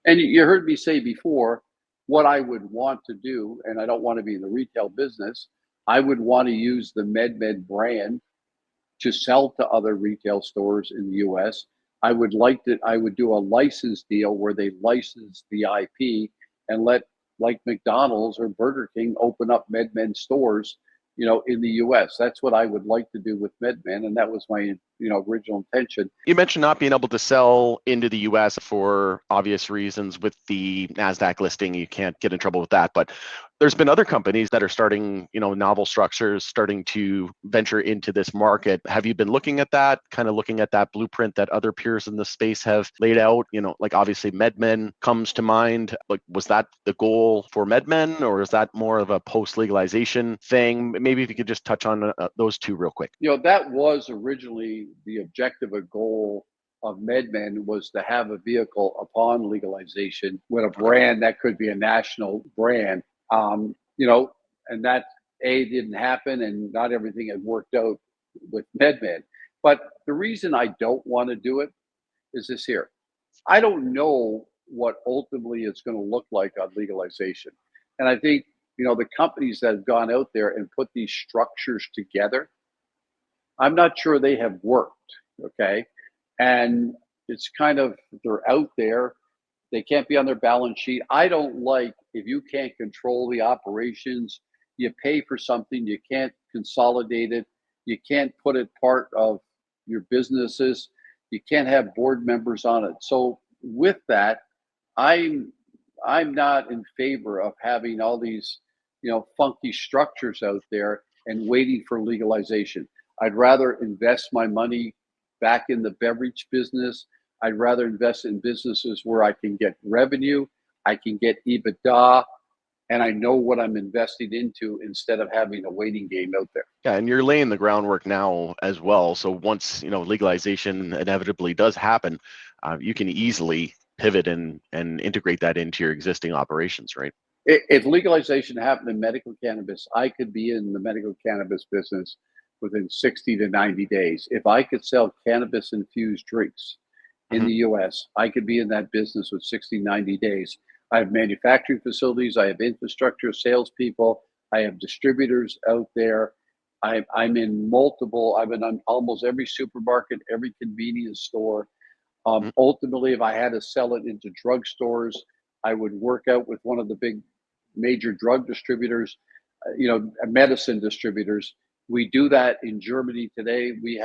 And you heard me say before what I would want to do, and I don't want to be in the retail business. I would want to use the Medmen brand to sell to other retail stores in the US. I would do a license deal where they license the IP and let, like McDonald's or Burger King, open up MedMen stores, in the US. That's what I would like to do with MedMen, and that was my, original intention. You mentioned not being able to sell into the US for obvious reasons with the Nasdaq listing. You can't get in trouble with that, but there's been other companies that are starting, novel structures, starting to venture into this market. Have you been looking at that, kind of looking at that blueprint that other peers in the space have laid out? Like obviously Medmen comes to mind. Like, was that the goal for Medmen, or is that more of a post-legalization thing? Maybe if you could just touch on those two real quick. That was originally the objective, a goal of Medmen, was to have a vehicle upon legalization with a brand that could be a national brand. And that didn't happen, and not everything had worked out with Medmen. But the reason I don't want to do it is this here. I don't know what ultimately it's going to look like on legalization. And I think, the companies that have gone out there and put these structures together, I'm not sure they have worked. Okay. And it's kind of, they're out there. They can't be on their balance sheet. I don't like, if you can't control the operations, you pay for something, you can't consolidate it, you can't put it part of your businesses, you can't have board members on it. So with that, I'm not in favor of having all these, funky structures out there and waiting for legalization. I'd rather invest my money back in the beverage business. I'd rather invest in businesses where I can get revenue, I can get EBITDA, and I know what I'm investing into, instead of having a waiting game out there. Yeah, and you're laying the groundwork now as well. So once legalization inevitably does happen, you can easily pivot and integrate that into your existing operations, right? If legalization happened in medical cannabis, I could be in the medical cannabis business within 60 to 90 days. If I could sell cannabis infused drinks in the US, I could be in that business with 60, 90 days. I have manufacturing facilities, I have infrastructure, salespeople, I have distributors out there. I'm in almost every supermarket, every convenience store. Ultimately, if I had to sell it into drugstores, I would work out with one of the big major drug distributors, medicine distributors. We do that in Germany today. We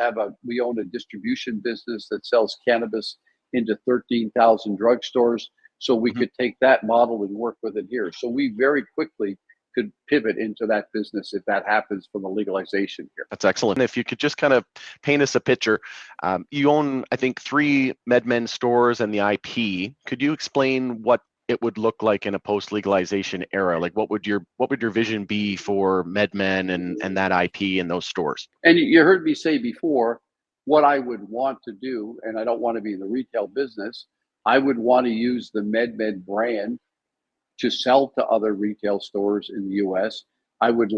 own a distribution business that sells cannabis into 13,000 drugstores. So we could take that model and work with it here. So we very quickly could pivot into that business if that happens from the legalization here. That's excellent. If you could just kind of paint us a picture, you own, I think, 3 Medmen stores and the IP. Could you explain what it would look like in a post-legalization era? Like, what would your vision be for Medmen and that IP and those stores? And you heard me say before what I would want to do, and I don't want to be in the retail business. I would want to use the Medmen brand to sell to other retail stores in the US. I would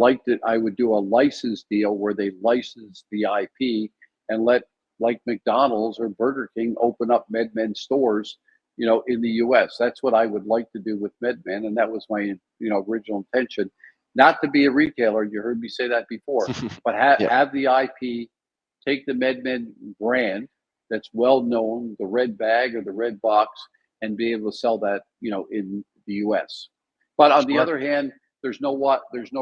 do a license deal where they license the IP and let, like McDonald's or Burger King, open up Medmen stores, in the US. That's what I would like to do with Medmen, and that was my, original intention. Not to be a retailer, you heard me say that before, but have the IP, take the Medmen brand that's well known, the red bag or the red box, and be able to sell that, in the US. But on the other hand, there's no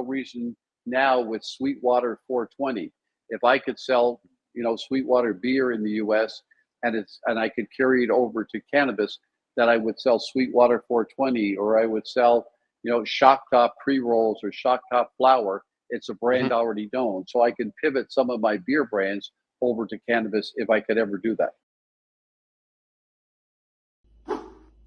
reason now with SweetWater 420. If I could sell, SweetWater beer in the US, and I could carry it over to cannabis, that I would sell SweetWater 420, or I would sell, Shock Top pre-rolls or Shock Top flower. It's a brand already known. So I can pivot some of my beer brands over to cannabis if I could ever do that.